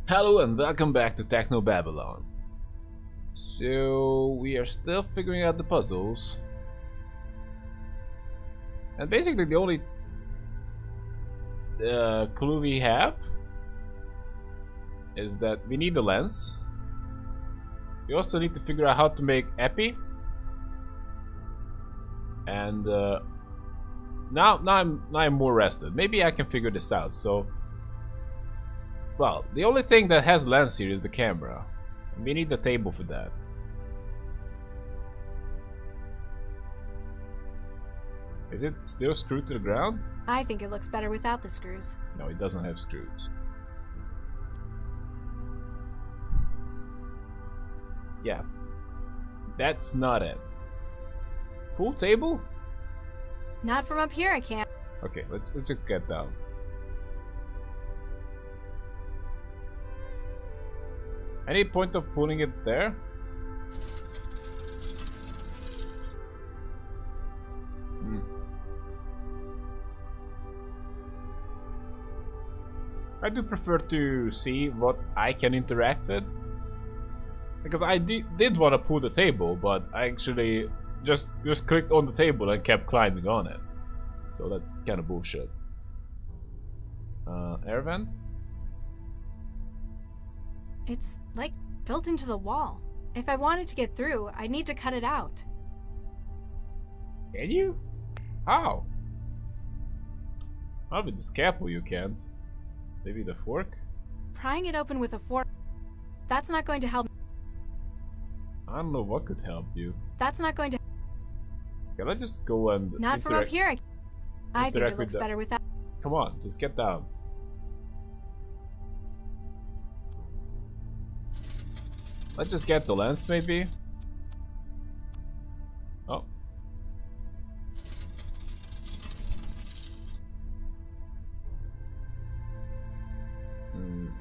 Hello and welcome back to Technobabylon. So we are still figuring out the puzzles. And basically the only clue we have is that we need the lens. We also need to figure out how to make epi. And now I'm more rested. Maybe I can figure this out. So, well, the only thing that has lens here is the camera. We need the table for that. Is it still screwed to the ground? I think it looks better without the screws. No, it doesn't have screws. Yeah. That's not it. Pool table? Not from up here, I can't. Okay, let's just get down. Any point of pulling it there? I do prefer to see what I can interact with. Because I did want to pull the table, but I actually just clicked on the table and kept climbing on it. So that's kind of bullshit. Air vent? It's like built into the wall. If I wanted to get through, I'd need to cut it out. Can you? How? Not with the scalpel you can't. Maybe the fork? Prying it open with a fork, that's not going to help. I don't know what could help you. That's not going to. Can I just go and Not from up here. I think it looks better without. Come on, just get down. Let's just get the lens, maybe. Oh.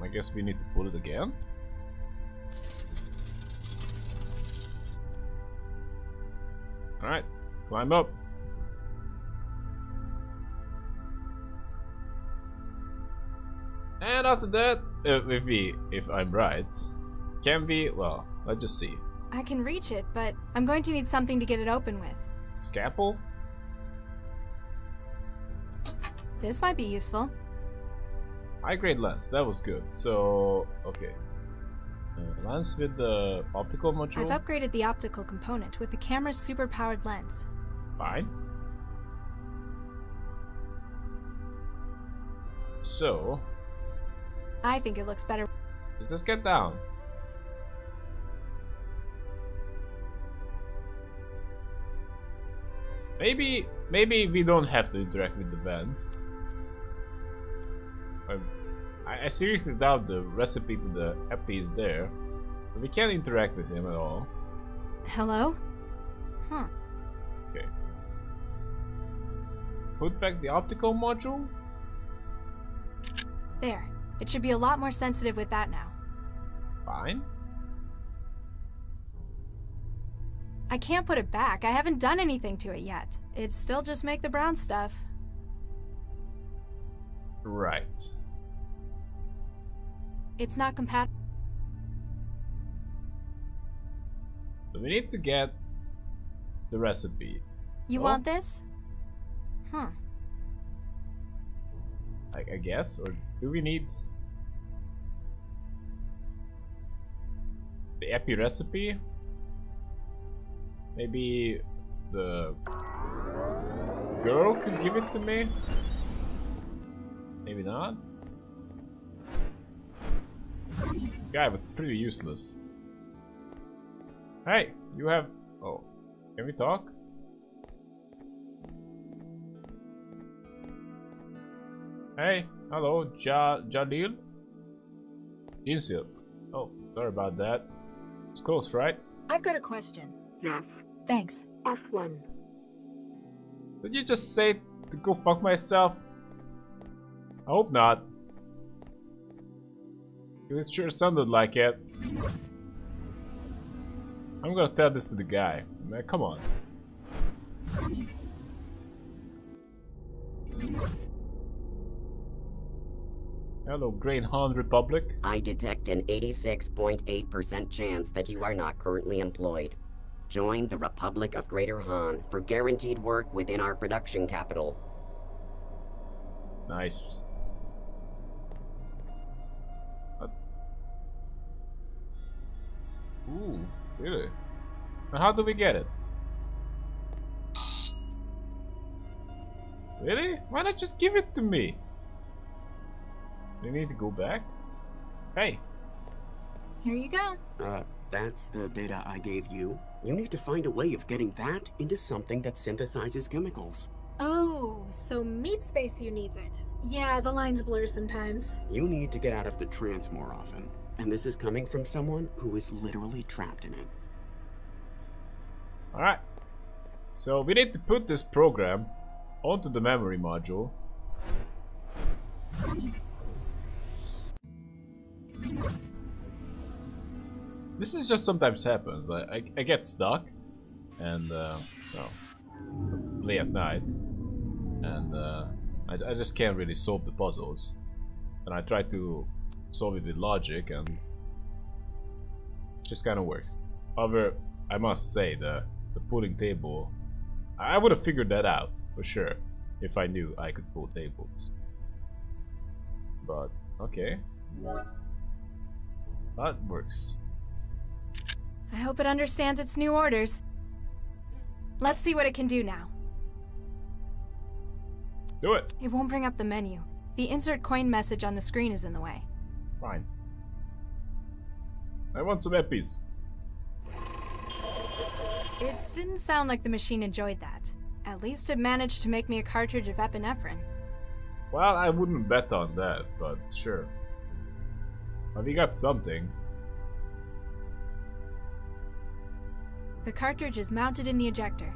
I guess we need to pull it again. Alright, climb up. And after that, if I'm right, can we, well, let's just see. I can reach it, but I'm going to need something to get it open with. Scalpel? This might be useful. High grade lens, that was good. So, okay. Lens with the optical module? I've upgraded the optical component with the camera's super-powered lens. Fine. So, I think it looks better. just get down. Maybe we don't have to interact with the vent. I seriously doubt the recipe to the epi is there. But we can't interact with him at all. Hello? Huh. Okay. Put back the optical module? There. It should be a lot more sensitive with that now. Fine. I can't put it back. I haven't done anything to it yet. It's still just make the brown stuff. Right. It's not compatible. So we need to get the recipe. You want this? Huh. I guess, or do we need the epi recipe? Maybe the girl could give it to me? Maybe not? Guy was pretty useless. Hey, you have... Oh, can we talk? Hey, hello, Jadil? Jinsil. Oh, sorry about that. It's close, right? I've got a question. Yes. Thanks. F1. Did you just say to go fuck myself? I hope not. It sure sounded like it. I'm gonna tell this to the guy. Man, come on. Hello, Great Han Republic. I detect an 86.8% chance that you are not currently employed. Join the Republic of Greater Han for guaranteed work within our production capital. Nice. Ooh, really? Now how do we get it? Really? Why not just give it to me? We need to go back? Hey. Here you go. That's the data I gave you. You need to find a way of getting that into something that synthesizes chemicals. Oh, so meat space you needs it. Yeah, the lines blur sometimes. You need to get out of the trance more often. And this is coming from someone who is literally trapped in it. Alright. So we need to put this program onto the memory module. This is just sometimes happens. I get stuck and play at night and I just can't really solve the puzzles. And I try to solve it with logic and it just kind of works. However, I must say the pulling table, I would have figured that out for sure if I knew I could pull tables. But okay, that works. I hope it understands its new orders. Let's see what it can do now. Do it. It won't bring up the menu. The insert coin message on the screen is in the way. Fine. I want some eppies. It didn't sound like the machine enjoyed that. At least it managed to make me a cartridge of epinephrine. Well, I wouldn't bet on that, but sure. Have you got something? The cartridge is mounted in the ejector.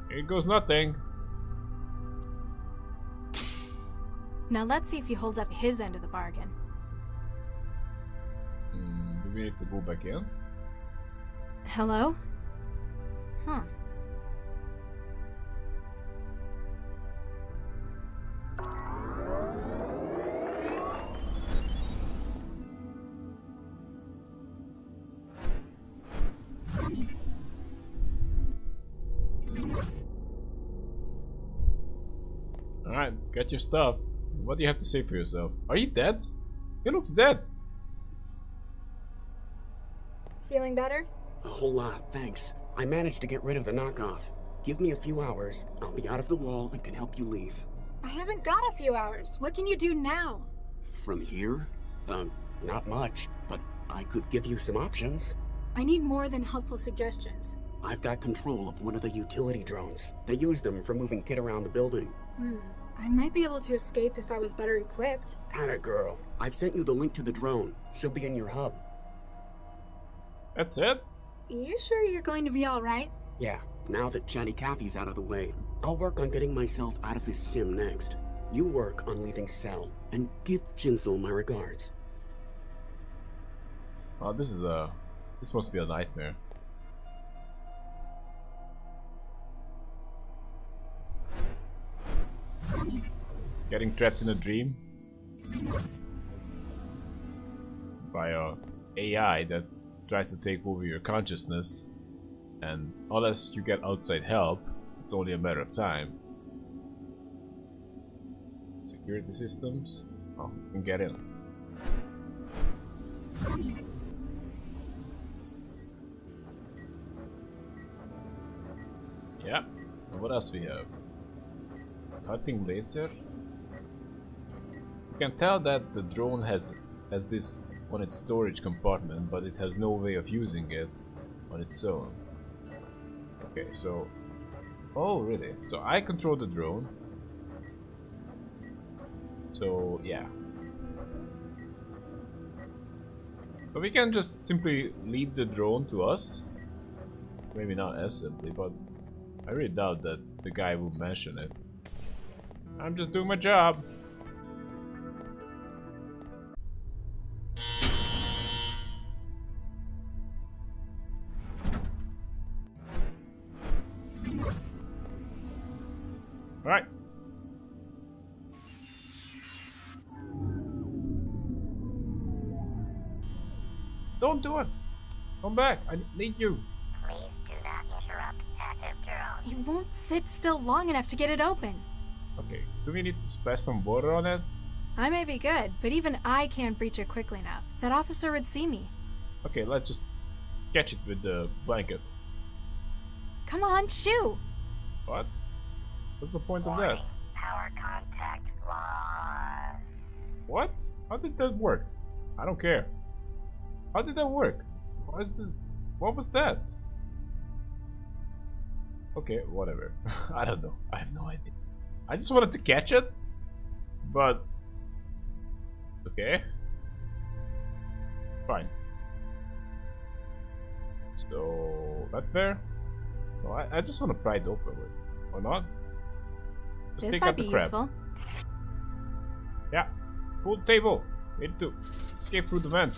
Here goes nothing. Now let's see if he holds up his end of the bargain. Do we need to go back in? Hello? Huh. Alright, get your stuff. What do you have to say for yourself? Are you dead? He looks dead. Feeling better? A whole lot, thanks. I managed to get rid of the knockoff. Give me a few hours, I'll be out of the wall and can help you leave. I haven't got a few hours. What can you do now? From here? Not much, but I could give you some options. I need more than helpful suggestions. I've got control of one of the utility drones. They use them for moving kit around the building. I might be able to escape if I was better equipped. Atta girl. I've sent you the link to the drone. She'll be in your hub. That's it? You sure you're going to be alright? Yeah, now that Chatty Cathy's out of the way, I'll work on getting myself out of this sim next. You work on leaving Cell, and give Jinsel my regards. Oh, this must be a nightmare. Getting trapped in a dream by a AI that tries to take over your consciousness, and unless you get outside help, it's only a matter of time. Security systems? Oh, you can get in. Yeah, and what else we have? Cutting laser? You can tell that the drone has this on its storage compartment, but it has no way of using it on its own. Okay, so... Oh, really? So I control the drone. So, yeah. So we can just simply leave the drone to us. Maybe not as simply, but I really doubt that the guy will mention it. I'm just doing my job. Alright. Don't do it. Come back. I need you. Please do not interrupt active drone. You won't sit still long enough to get it open. Okay, do we need to splash some water on it? I may be good, but even I can't breach it quickly enough. That officer would see me. Okay, let's just catch it with the blanket. Come on, shoo! What? What's the point of that? Warning, power contact lost. What? How did that work? I don't care. How did that work? What was that? Okay, whatever. I don't know. I have no idea. I just wanted to catch it, but okay, fine. So that there. No, I just want to pry it open, or not? Just This take might out be the crab. useful. Yeah, pull the table. Need to escape through the vent.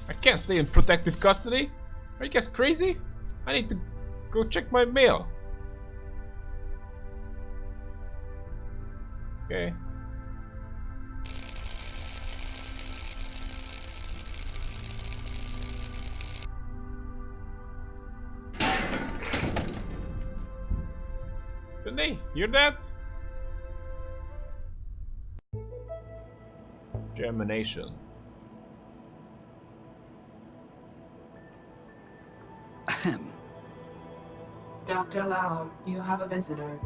I can't stay in protective custody. Are you guys crazy? I need to go check my mail. Okay. Didn't they hear that? Germination. Ahem. Dr. Lao, you have a visitor.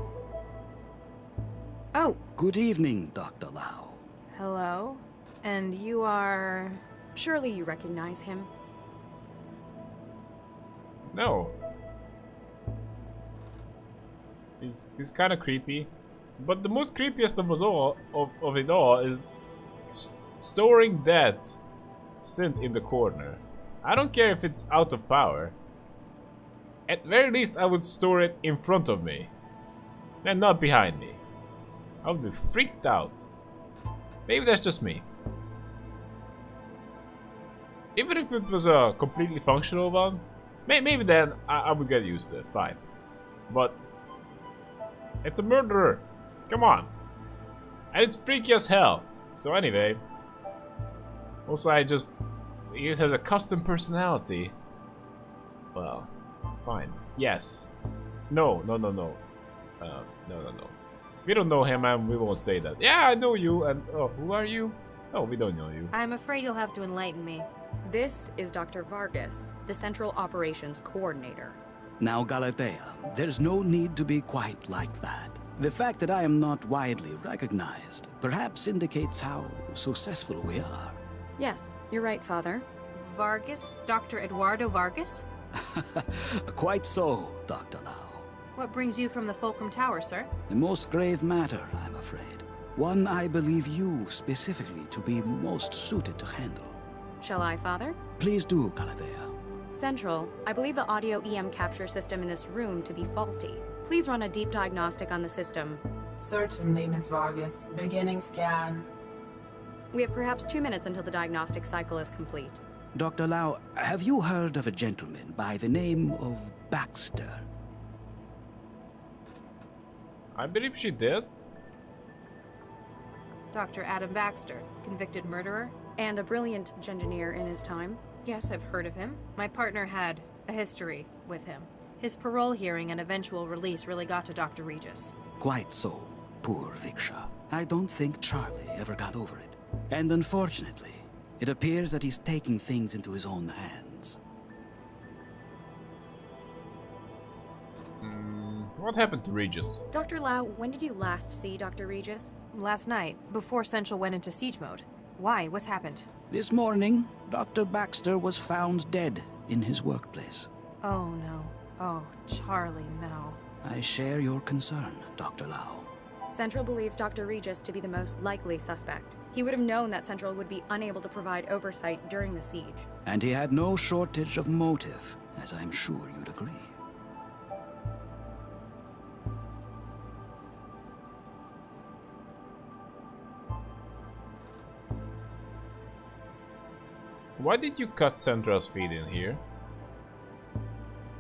Oh, Good evening, Dr. Lao. hello. And you are... Surely you recognize him. No. He's kind of creepy, but the most creepiest of it all is storing that synth in the corner. I don't care if it's out of power. At very least, I would store it in front of me, and not behind me. I would be freaked out. Maybe that's just me. Even if it was a completely functional one, maybe then I would get used to it, fine. But it's a murderer. Come on. And it's freaky as hell. So anyway. Also it has a custom personality. Well, fine. Yes. No. No. We don't know him and we won't say that. Yeah, I know you and oh, who are you? Oh, we don't know you. I'm afraid you'll have to enlighten me. This is Dr. Vargas, the Central Operations Coordinator. Now, Galatea, there's no need to be quite like that. The fact that I am not widely recognized perhaps indicates how successful we are. Yes, you're right, Father. Vargas? Dr. Eduardo Vargas? Quite so, Dr. Lao. What brings you from the Fulcrum Tower, sir? A most grave matter, I'm afraid. One I believe you specifically to be most suited to handle. Shall I, Father? Please do, Galatea. Central, I believe the audio EM capture system in this room to be faulty. Please run a deep diagnostic on the system. Certainly, Miss Vargas. Beginning scan. We have perhaps 2 minutes until the diagnostic cycle is complete. Dr. Lao, have you heard of a gentleman by the name of Baxter? I believe she did. Dr. Adam Baxter, convicted murderer? And a brilliant engineer in his time. Yes, I've heard of him. My partner had a history with him. His parole hearing and eventual release really got to Dr. Regis. Quite so, poor Viksha. I don't think Charlie ever got over it. And unfortunately, it appears that he's taking things into his own hands. What happened to Regis? Dr. Lao, when did you last see Dr. Regis? Last night, before Central went into siege mode. Why? What's happened? This morning, Dr. Baxter was found dead in his workplace. Oh, no. Oh, Charlie, no. I share your concern, Dr. Lao. Central believes Dr. Regis to be the most likely suspect. He would have known that Central would be unable to provide oversight during the siege. And he had no shortage of motive, as I'm sure you'd agree. Why did you cut Centra's feet in here?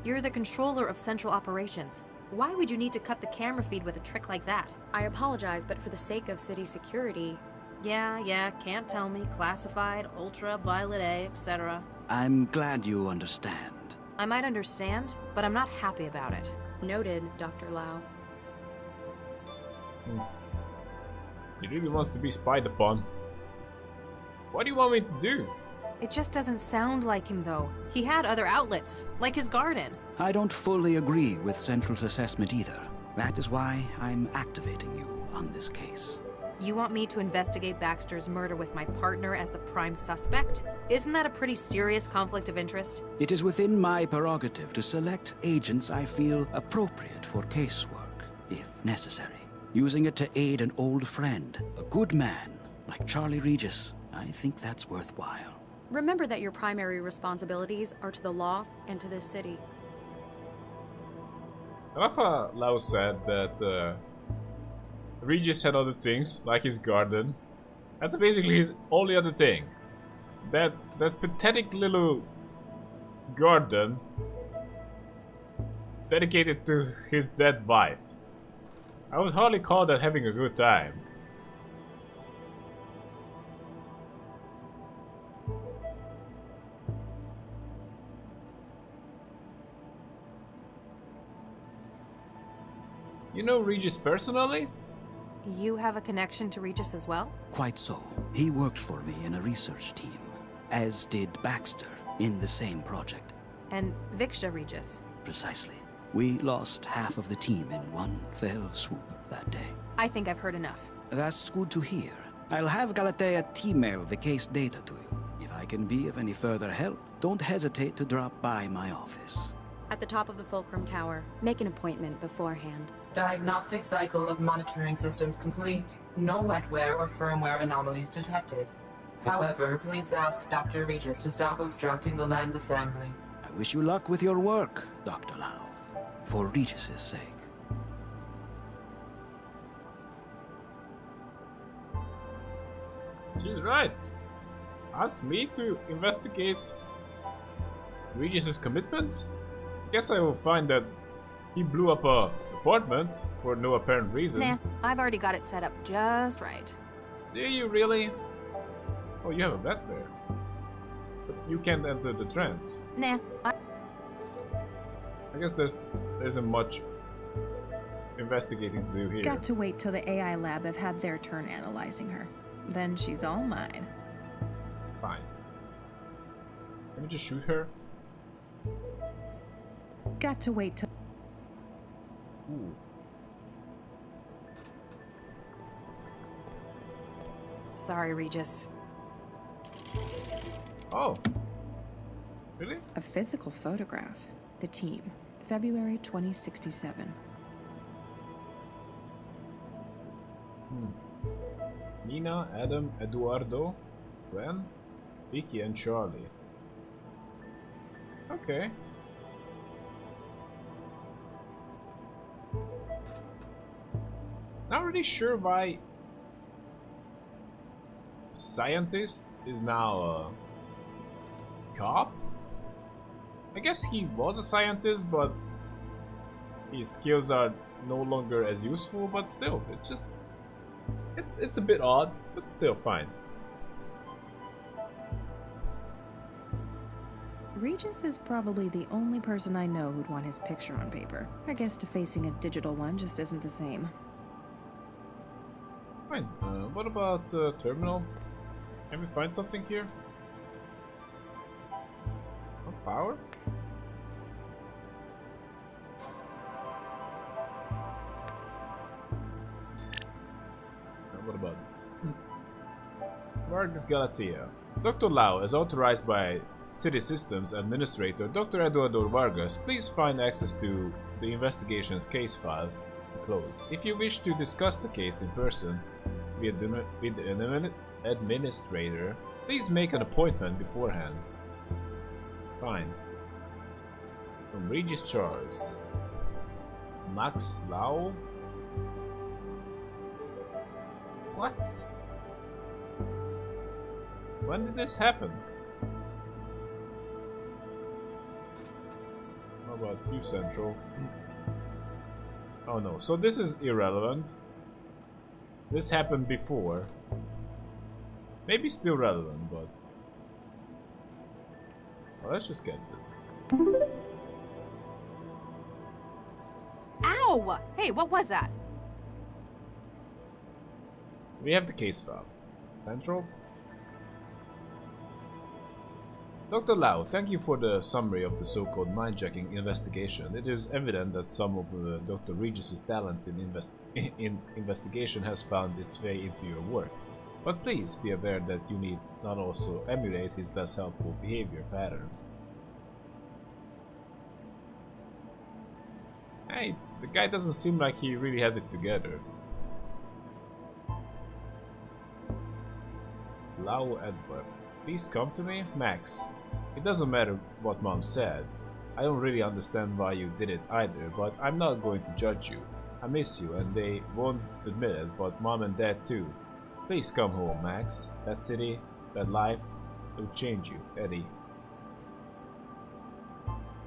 You're the controller of Central Operations. Why would you need to cut the camera feed with a trick like that? I apologize, but for the sake of city security... Yeah, can't tell me. Classified, ultra, violet A, etc. I'm glad you understand. I might understand, but I'm not happy about it. Noted, Dr. Lao. He really wants to be spied upon. What do you want me to do? It just doesn't sound like him, though. He had other outlets, like his garden. I don't fully agree with Central's assessment either. That is why I'm activating you on this case. You want me to investigate Baxter's murder with my partner as the prime suspect? Isn't that a pretty serious conflict of interest? It is within my prerogative to select agents I feel appropriate for casework, if necessary. Using it to aid an old friend, a good man, like Charlie Regis, I think that's worthwhile. Remember that your primary responsibilities are to the law and to this city. Latha Lao said that Regis had other things, like his garden. That's basically his only other thing. That pathetic little garden dedicated to his dead wife. I would hardly call that having a good time. You know Regis personally? You have a connection to Regis as well? Quite so. He worked for me in a research team, as did Baxter in the same project. And Viksha Regis? Precisely. We lost half of the team in one fell swoop that day. I think I've heard enough. That's good to hear. I'll have Galatea email the case data to you. If I can be of any further help, don't hesitate to drop by my office. At the top of the Fulcrum Tower. Make an appointment beforehand. Diagnostic cycle of monitoring systems complete. No wetware or firmware anomalies detected. However, please ask Dr. Regis to stop obstructing the lens assembly. I wish you luck with your work, Dr. Lao. For Regis's sake. She's right. Ask me to investigate Regis's commitment? Guess I will find that he blew up a apartment for no apparent reason. Nah, I've already got it set up just right. Do you really? Oh, you have a bed there. But you can't enter the trance. Nah, I guess there isn't much investigating to do here. Got to wait till the AI lab have had their turn analyzing her. Then she's all mine. Fine. Can we just shoot her? Got to wait till... Ooh. sorry, Regis. Oh. Really? A physical photograph. The team. February 2067. Nina, Adam, Eduardo, Gwen, Vicky, and Charlie. Okay. Not really sure why scientist is now a cop. I guess he was a scientist, but his skills are no longer as useful. But still, it's a bit odd, but still fine. Regis is probably the only person I know who'd want his picture on paper. I guess defacing a digital one just isn't the same. Fine. What about terminal? Can we find something here? No power? What about this? Vargas Galatea. Dr. Lao, as authorized by City Systems Administrator Dr. Eduardo Vargas, please find access to the investigation's case files closed. If you wish to discuss the case in person with the administrator, please make an appointment beforehand. Fine. From Regis Charles. Max Lao? What? When did this happen? How about you, Central? Oh no, so this is irrelevant. This happened before. Maybe still relevant, but... Well, let's just get this. Ow! Hey, what was that? We have the case file. Central. Dr. Lao, thank you for the summary of the so-called mind-jacking investigation. It is evident that some of Dr. Regis's talent in investigation has found its way into your work. But please be aware that you need not also emulate his less helpful behavior patterns. Hey, the guy doesn't seem like he really has it together. Lao Edward, please come to me, Max. It doesn't matter what Mom said. I don't really understand why you did it either, but I'm not going to judge you. I miss you, and they won't admit it, but Mom and Dad too. Please come home, Max. That city, that life, will change you, Eddie.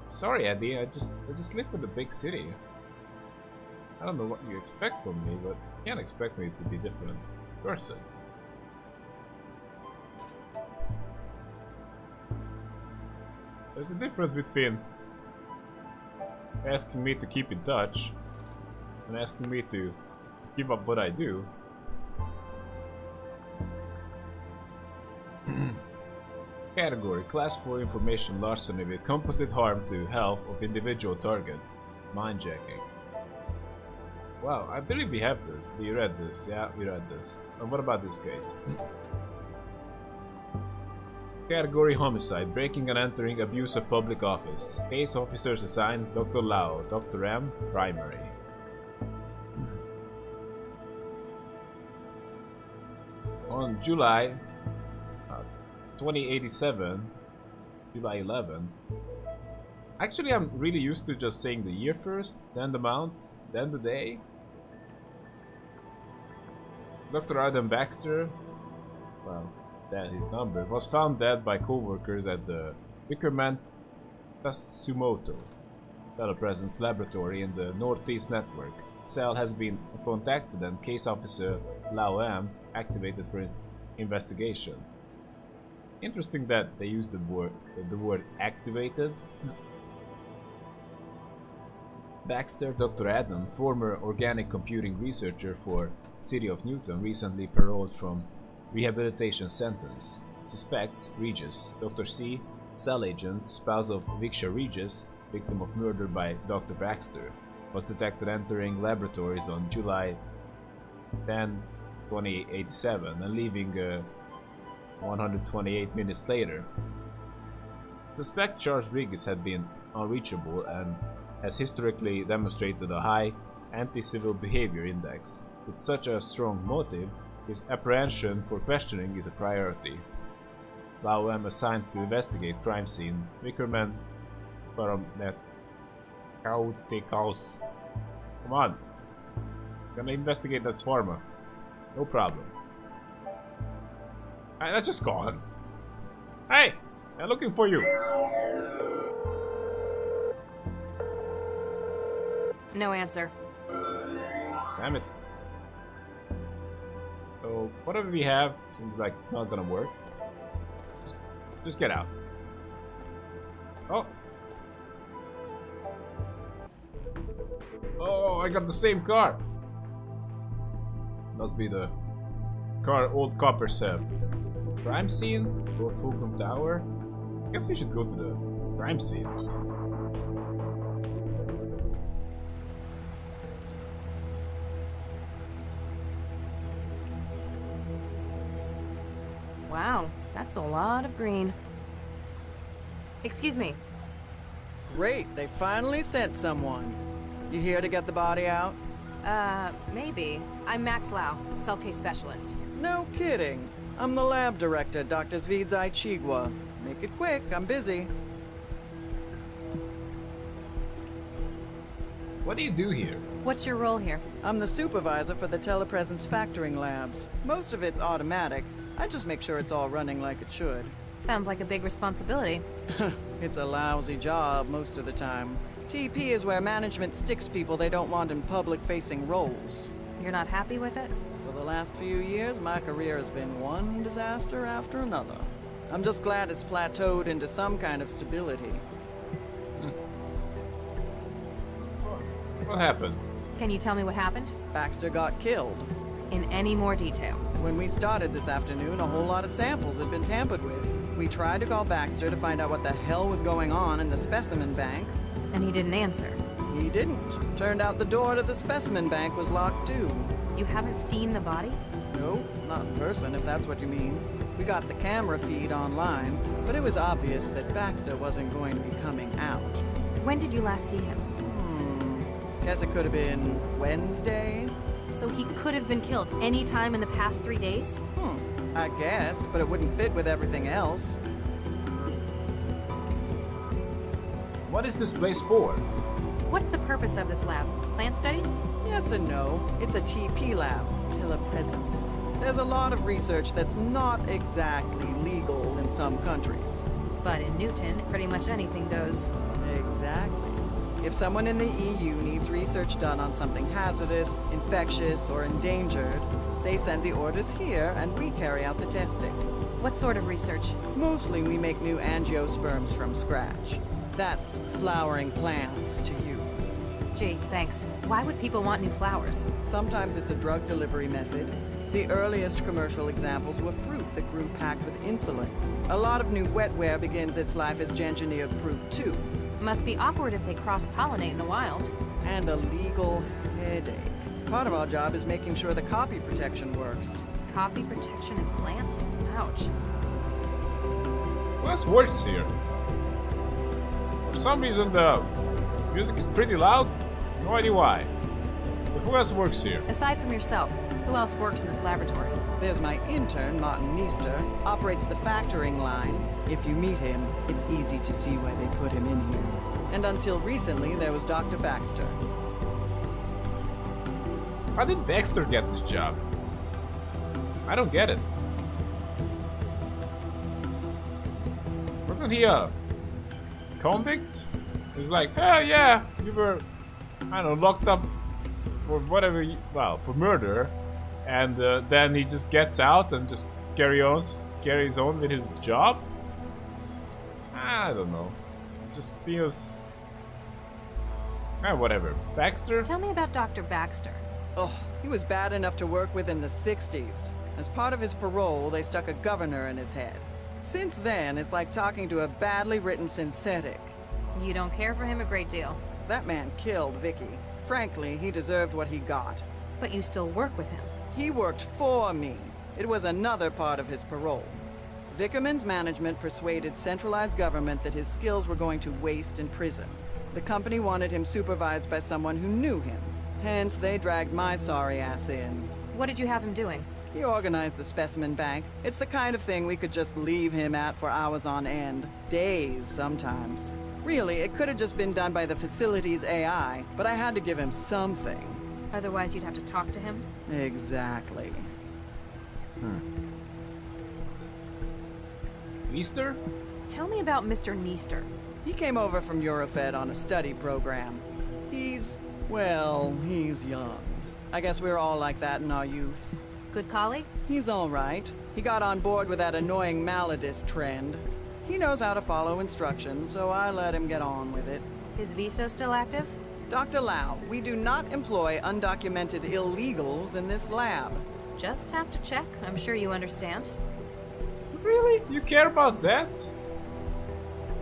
Sorry, Eddie. I just live in the big city. I don't know what you expect from me, but you can't expect me to be a different person. There's a difference between asking me to keep in touch and asking me to give up what I do. Category: Class 4 information larceny with composite harm to health of individual targets. Mindjacking. Wow, I believe we have this. We read this. Yeah, we read this. And what about this case? Category: Homicide, breaking and entering, abuse of public office. Case officers assigned: Dr. Lao, Dr. M, primary. On July 2087, July 11th. Actually, I'm really used to just saying the year first, then the month, then the day. Dr. Adam Baxter, well, that's his number, was found dead by co-workers at the Wickerman Tatsumoto telepresence laboratory in the Northeast Network. Cell has been contacted and case officer Lao M activated for investigation. Interesting that they used the word activated. Baxter, Dr. Adam, former organic computing researcher for City of Newton, recently paroled from rehabilitation sentence. Suspects: Regis, Dr. C, cell agent, spouse of Viksha Regis, victim of murder by Dr. Baxter, was detected entering laboratories on July 10, 2087 and leaving 128 minutes later. Suspect Charles Regis had been unreachable and has historically demonstrated a high anti-civil behavior index. With such a strong motive, his apprehension for questioning is a priority. Lao M assigned to investigate crime scene. Wickerman Paramet House. Come on. Gonna investigate that farmer. No problem. Alright, that's just gone. Hey! I'm looking for you. No answer. Damn it. So, whatever we have, seems like it's not gonna work. Just get out. Oh! Oh, I got the same car! Must be the car old coppers have. Crime scene? Go Fulcrum Tower? I guess we should go to the crime scene. Wow, that's a lot of green. Excuse me. Great, they finally sent someone. You here to get the body out? Maybe. I'm Max Lao, cell case specialist. No kidding. I'm the lab director, Dr. Zvidzai Chigwa. Make it quick, I'm busy. What do you do here? What's your role here? I'm the supervisor for the telepresence factoring labs. Most of it's automatic. I just make sure it's all running like it should. Sounds like a big responsibility. It's a lousy job most of the time. TP is where management sticks people they don't want in public-facing roles. You're not happy with it? For the last few years, my career has been one disaster after another. I'm just glad it's plateaued into some kind of stability. What happened? Can you tell me what happened? Baxter got killed. In any more detail? When we started this afternoon, a whole lot of samples had been tampered with. We tried to call Baxter to find out what the hell was going on in the specimen bank. And he didn't answer? He didn't. Turned out the door to the specimen bank was locked too. You haven't seen the body? No, not in person, if that's what you mean. We got the camera feed online, but it was obvious that Baxter wasn't going to be coming out. When did you last see him? Guess it could have been Wednesday? So he could have been killed any time in the past 3 days? I guess, but it wouldn't fit with everything else. What is this place for? What's the purpose of this lab? Plant studies? Yes and no. It's a TP lab, telepresence. There's a lot of research that's not exactly legal in some countries. But in Newton, pretty much anything goes. Exactly. If someone in the EU needs research done on something hazardous, infectious, or endangered, they send the orders here and we carry out the testing. What sort of research? Mostly we make new angiosperms from scratch. That's flowering plants to you. Gee, thanks. Why would people want new flowers? Sometimes it's a drug delivery method. The earliest commercial examples were fruit that grew packed with insulin. A lot of new wetware begins its life as engineered fruit too. Must be awkward if they cross-pollinate in the wild. And a legal headache. Part of our job is making sure the copy protection works. Copy protection in plants? Ouch. Who else works here? For some reason the music is pretty loud. No idea why. But who else works here? Aside from yourself, who else works in this laboratory? There's my intern, Martin Meester, operates the factoring line. If you meet him, it's easy to see why they put him in here. And until recently, there was Dr. Baxter. How did Baxter get this job? I don't get it. Wasn't he a convict? He's like, oh yeah, you were, I don't know, locked up for whatever, for murder. And then he just gets out and just carries on with his job? I don't know. It just feels... whatever. Baxter? Tell me about Dr. Baxter. Oh, he was bad enough to work with in the 60s. As part of his parole, they stuck a governor in his head. Since then, it's like talking to a badly written synthetic. You don't care for him a great deal. That man killed Vicky. Frankly, he deserved what he got. But you still work with him. He worked for me. It was another part of his parole. Vickerman's management persuaded centralized government that his skills were going to waste in prison. The company wanted him supervised by someone who knew him. Hence, they dragged my sorry ass in. What did you have him doing? He organized the specimen bank. It's the kind of thing we could just leave him at for hours on end. Days, sometimes. Really, it could have just been done by the facility's AI, but I had to give him something. Otherwise, you'd have to talk to him? Exactly. Meester? Tell me about Mr. Meester. He came over from Eurofed on a study program. He's young. I guess we were all like that in our youth. Good colleague? He's all right. He got on board with that annoying Maladist trend. He knows how to follow instructions, so I let him get on with it. His visa still active? Dr. Lao, we do not employ undocumented illegals in this lab. Just have to check. I'm sure you understand. Really? You care about that?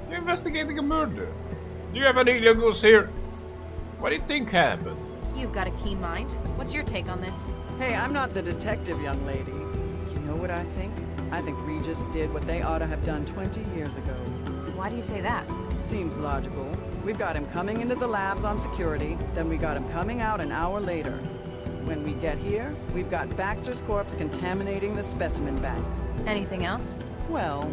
You're investigating a murder. Do you have any illegals here? What do you think happened? You've got a keen mind. What's your take on this? Hey, I'm not the detective, young lady. You know what I think? I think Regis did what they ought to have done 20 years ago. Why do you say that? Seems logical. We've got him coming into the labs on security, then we got him coming out an hour later. When we get here, we've got Baxter's corpse contaminating the specimen bank. Anything else? Well,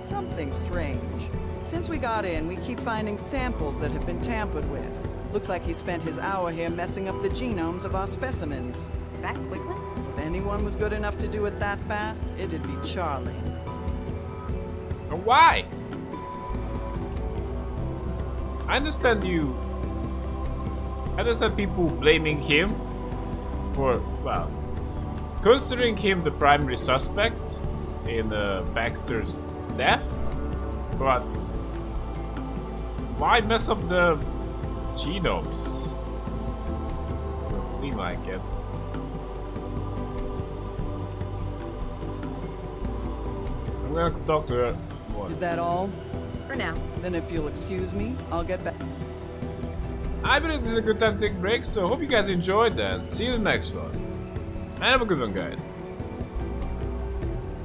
something strange. Since we got in, we keep finding samples that have been tampered with. Looks like he spent his hour here messing up the genomes of our specimens. That quickly? If anyone was good enough to do it that fast, it'd be Charlie. Why? I understand people blaming him for, well, considering him the primary suspect in Baxter's death, but why mess up the genomes? Doesn't seem like it. I'm gonna talk to her. Is that all? For now. Then if you'll excuse me, I'll get back. I believe this is a good time to take a break, so hope you guys enjoyed and see you in the next one. And have a good one, guys.